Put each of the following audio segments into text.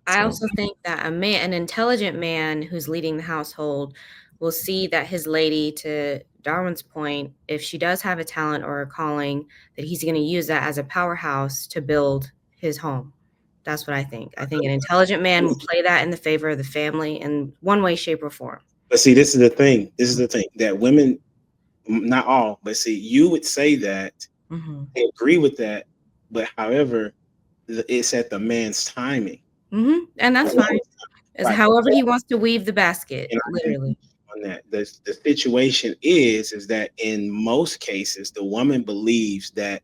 I also think that an intelligent man who's leading the household will see that his lady, to Darwin's point, if she does have a talent or a calling, that he's going to use that as a powerhouse to build his home. That's what I think. I think an intelligent man will play that in the favor of the family in one way, shape, or form. But see, this is the thing. This is the thing that women, not all, but see, you would say that, I agree with that, but however, it's at the man's timing. And that's fine. It's Right. however he wants to weave the basket, And literally. on that, the situation is that in most cases, the woman believes that,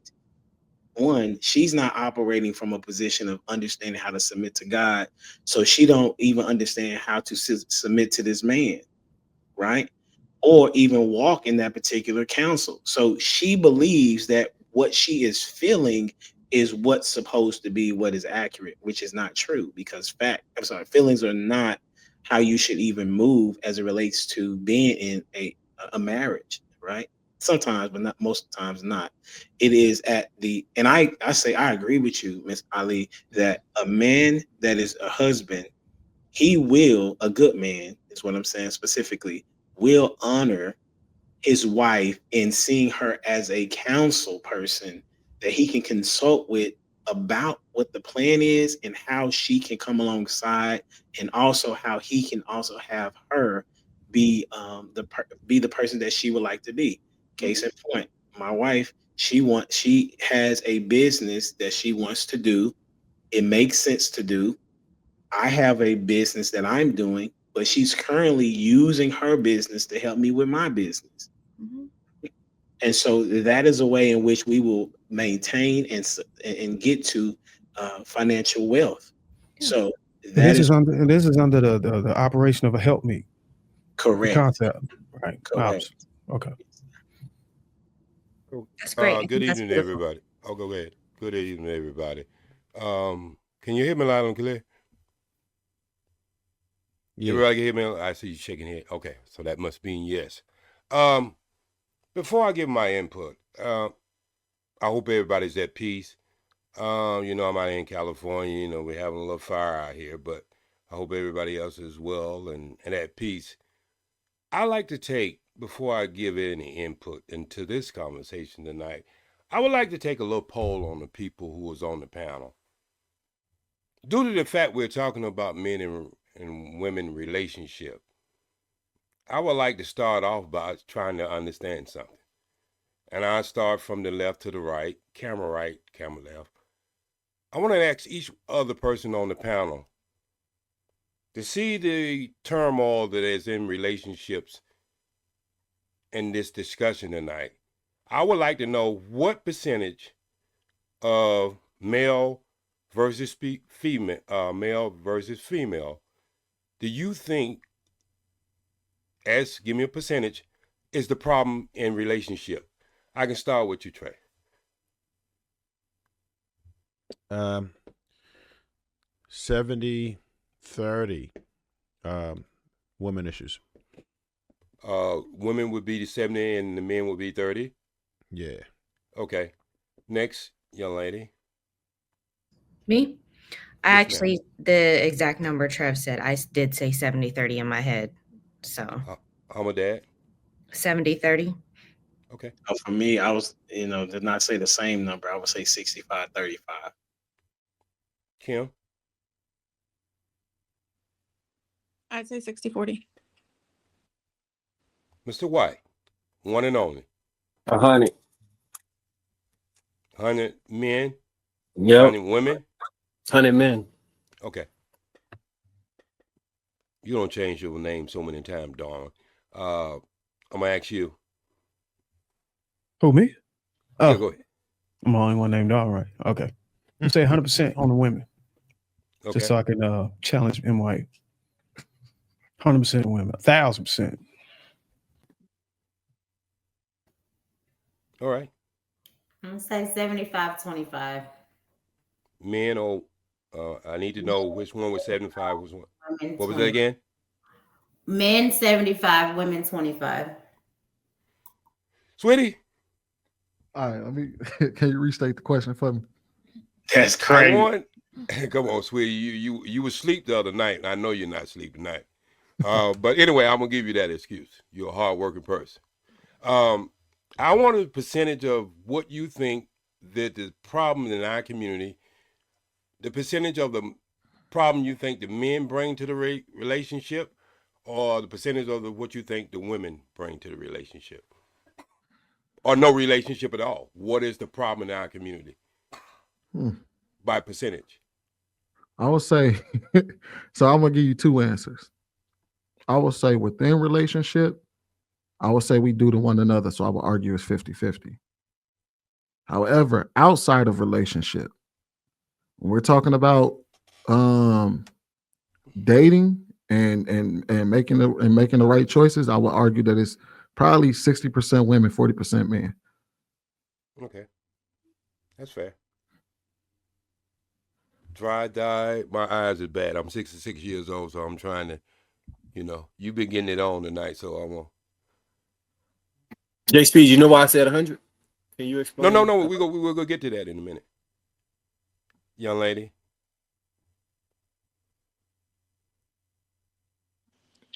one, she's not operating from a position of understanding how to submit to God, so she don't even understand how to submit to this man, right? Or even walk in that particular counsel. So she believes that what she is feeling is what's supposed to be what is accurate, which is not true, because feelings are not how you should even move as it relates to being in a marriage, right? Sometimes, but not most times not. It is at the, and I say I agree with you, Miss Ali, that a man that is a husband, a good man is what I'm saying specifically, will honor his wife in seeing her as a counsel person that he can consult with about what the plan is and how she can come alongside, and also how he can also have her be the person that she would like to be. Case in point, my wife, she has a business that she wants to do. It makes sense to do. I have a business that I'm doing, but she's currently using her business to help me with my business. And so that is a way in which we will maintain and get to financial wealth. So this is under the operation of a help me. Correct. The concept, right? Correct. Okay. That's great. Good evening, everybody. Oh, go ahead. Good evening, everybody. Can you hear me loud and clear? Yeah. Everybody can hear me? I see you shaking head. Okay, so that must mean yes. Before I give my input, I hope everybody's at peace. I'm out in California. We're having a little fire out here, but I hope everybody else is well and at peace. I like to take, before I give any input into this conversation tonight, I would like to take a little poll on the people who was on the panel. Due to the fact we're talking about men and women relationship, I would like to start off by trying to understand something. And I start from the left to the right, camera left. I want to ask each other person on the panel to see the turmoil that is in relationships in this discussion tonight. I would like to know what percentage of male versus female do you think, give me a percentage, is the problem in relationship? I can start with you, Trey. 70-30 women issues. Women would be the 70 and the men would be 30? Yeah. Okay. Next, young lady. Me? I actually, the exact number Trev said, I did say 70-30 in my head. So. How about that? 70-30. Okay. For me, I was, did not say the same number. I would say 65-35. Kim? I'd say 60-40. Mr. White, one and only. 100. 100 men? Yep. 100 women? 100 men. Okay. You don't change your name so many times, Dawn. I'm going to ask you. Who, me? Oh, yeah, go ahead. I'm the only one named Dawn, right? Okay. I'm saying 100% on the women. Okay. Just so I can challenge M. White. 100% women. 1,000%. All right. I'm going to say 75-25. Men or I need to know which one was 75. What was that again? Men 75, women 25. Sweetie. All right, can you restate the question for me? That's crazy. Come on, sweetie. You was asleep the other night. I know you're not asleep tonight. But anyway, I'm gonna give you that excuse. You're a hardworking person. I want a percentage of what you think that the problem in our community, the percentage of the problem you think the men bring to the relationship, or the percentage of what you think the women bring to the relationship, or no relationship at all. What is the problem in our community by percentage? I would say, so I'm gonna give you two answers. I would say within relationship, I would say we do to one another. So I would argue it's 50-50. However, outside of relationship, when we're talking about dating and making the right choices, I would argue that it's probably 60% women, 40% men. Okay, that's fair. Dry dye. My eyes are bad. I'm 66 years old, so I'm trying to, you've been getting it on tonight, so I'm gonna. JSP, you know why I said 100? Can you explain? No. We'll go get to that in a minute, young lady.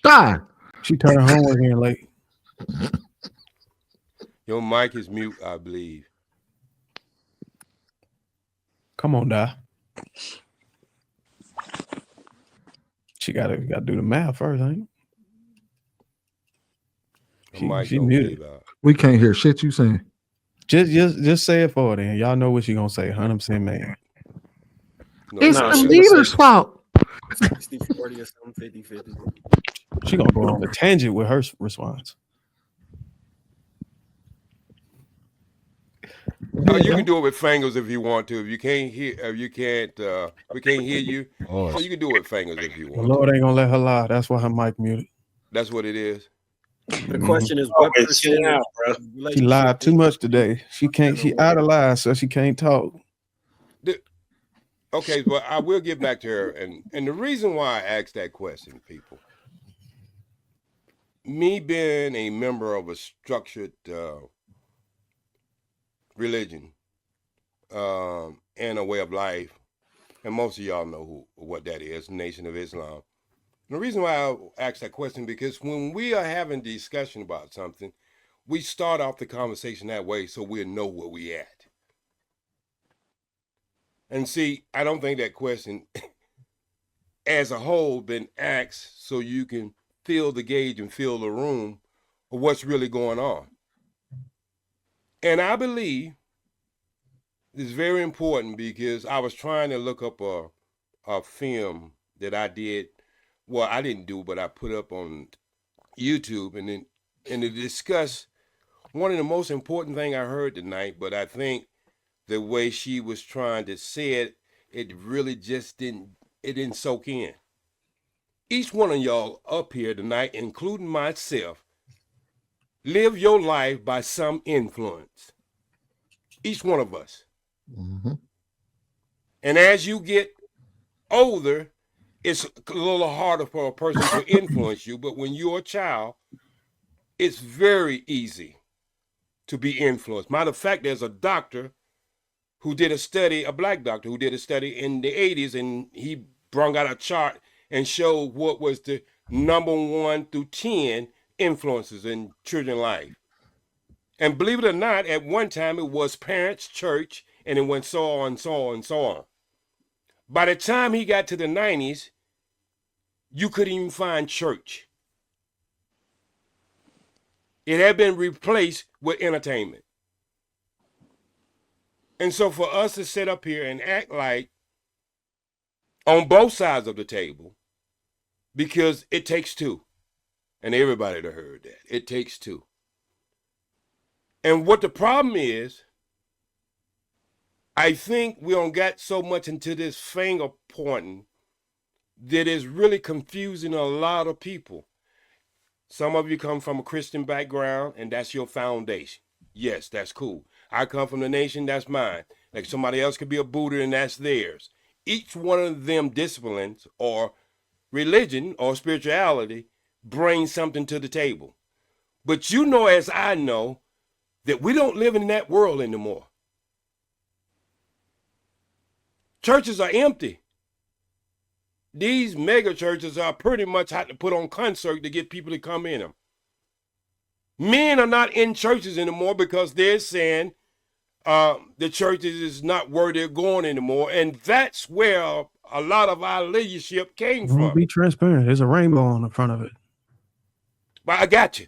God, She turned her homework in late. Your mic is mute, I believe. Come on, Di. She gotta do the math first, ain't Her She- mic she don't muted. give out. we can't hear shit you saying. Just say it for her then. Y'all know what she gonna say. 100% man. No, It's No, the she gonna leader's say- fault. 60-40 or something, 50-50. She gonna go on a tangent with her response. You can do it with fingers if you want to. If you can't hear, we can't hear you. Oh, So you can do it with fingers if you The want. Lord ain't gonna let her lie. That's why her mic muted. That's what it is. The question is, Oh, what man, chill percentage out, bro. of She relationship lied too is- much today. She can't. She out of line, so she can't talk. Okay, well, I will get back to her, and the reason why I asked that question, people, me being a member of a structured religion and a way of life, and most of y'all know what that is, Nation of Islam. And the reason why I asked that question, because when we are having discussion about something, we start off the conversation that way so we'll know where we at. And see, I don't think that question as a whole been asked so you can feel the gauge and feel the room of what's really going on. And I believe it's very important because I was trying to look up a film that I did. Well, I didn't do, but I put up on YouTube and to discuss one of the most important thing I heard tonight, but I think the way she was trying to say it, it really just didn't soak in. Each one of y'all up here tonight, including myself, live your life by some influence. Each one of us. Mm-hmm. And as you get older, it's a little harder for a person to influence you, but when you're a child, it's very easy to be influenced. Matter of fact, there's a doctor who did a study, a black doctor who did a study in the 80s, and he brought out a chart and showed what was the number 1 through 10 influences in children's life. And believe it or not, at one time it was parents, church, and it went so on, so on, so on. By the time he got to the 90s, you couldn't even find church. It had been replaced with entertainment. And so for us to sit up here and act like on both sides of the table, because it takes two, and everybody that heard that, it takes two. And what the problem is, I think we don't got so much into this finger pointing that is really confusing a lot of people. Some of you come from a Christian background, and that's your foundation. Yes, that's cool. I come from the nation, that's mine. Like somebody else could be a Buddha, and that's theirs. Each one of them disciplines or religion or spirituality brings something to the table. But you know, as I know, that we don't live in that world anymore. Churches are empty. These mega churches are pretty much had to put on concert to get people to come in them. Men are not in churches anymore because they're saying the churches is not where they're going anymore. And that's where a lot of our leadership came from. Be transparent. There's a rainbow on the front of it. But I got you.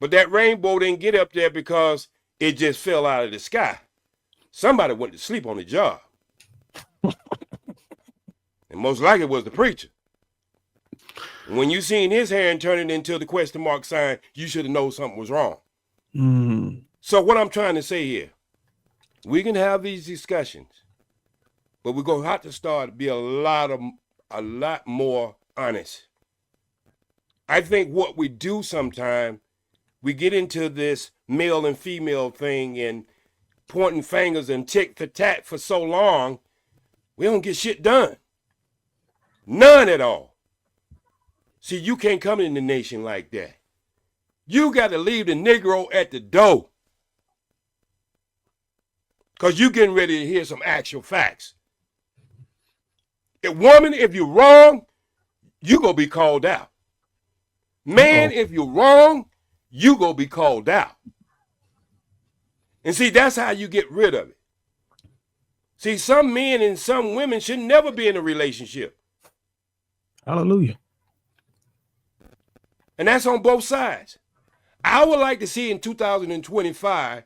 But that rainbow didn't get up there because it just fell out of the sky. Somebody went to sleep on the job. And most likely it was the preacher. When you seen his hand turn it into the question mark sign, you should have known something was wrong. So what I'm trying to say here, we can have these discussions, but we're going to have to start to be a lot more honest. I think what we do sometimes, we get into this male and female thing and pointing fingers and tick for tat for so long, we don't get shit done. None at all. See, you can't come in the nation like that. You got to leave the Negro at the door. Because you're getting ready to hear some actual facts. Woman, if you're wrong, you're going to be called out. Man, if you're wrong, you're going to be called out. And see, that's how you get rid of it. See, some men and some women should never be in a relationship. Hallelujah. And that's on both sides. I would like to see in 2025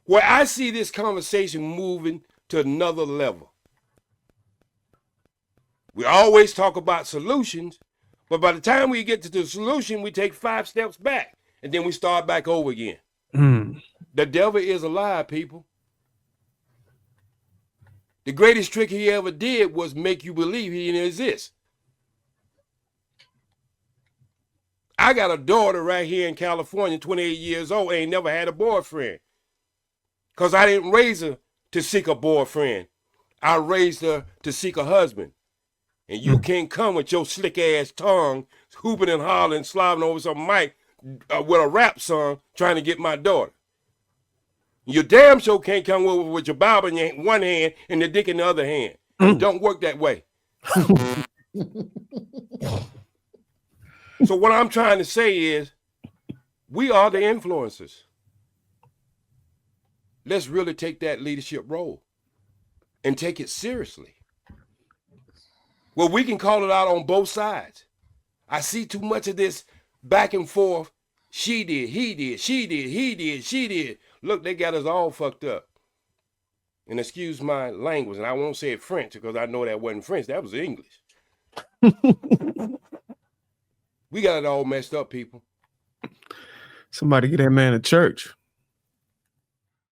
where I see this conversation moving to another level. We always talk about solutions, but by the time we get to the solution, we take 5 steps back and then we start back over again. The devil is a lie, people. The greatest trick he ever did was make you believe he didn't exist. I got a daughter right here in California, 28 years old, ain't never had a boyfriend. Because I didn't raise her to seek a boyfriend. I raised her to seek a husband. And you can't come with your slick ass tongue, hooping and hollering, slobbing over some mic with a rap song trying to get my daughter. You damn sure can't come with your Bible in one hand and the dick in the other hand. It don't work that way. So what I'm trying to say is, we are the influencers. Let's really take that leadership role and take it seriously. Well, we can call it out on both sides. I see too much of this back and forth. She did, he did, she did, he did, she did. Look, they got us all fucked up. And excuse my language, and I won't say it French because I know that wasn't French, that was English. We got it all messed up, people. Somebody get that man to church.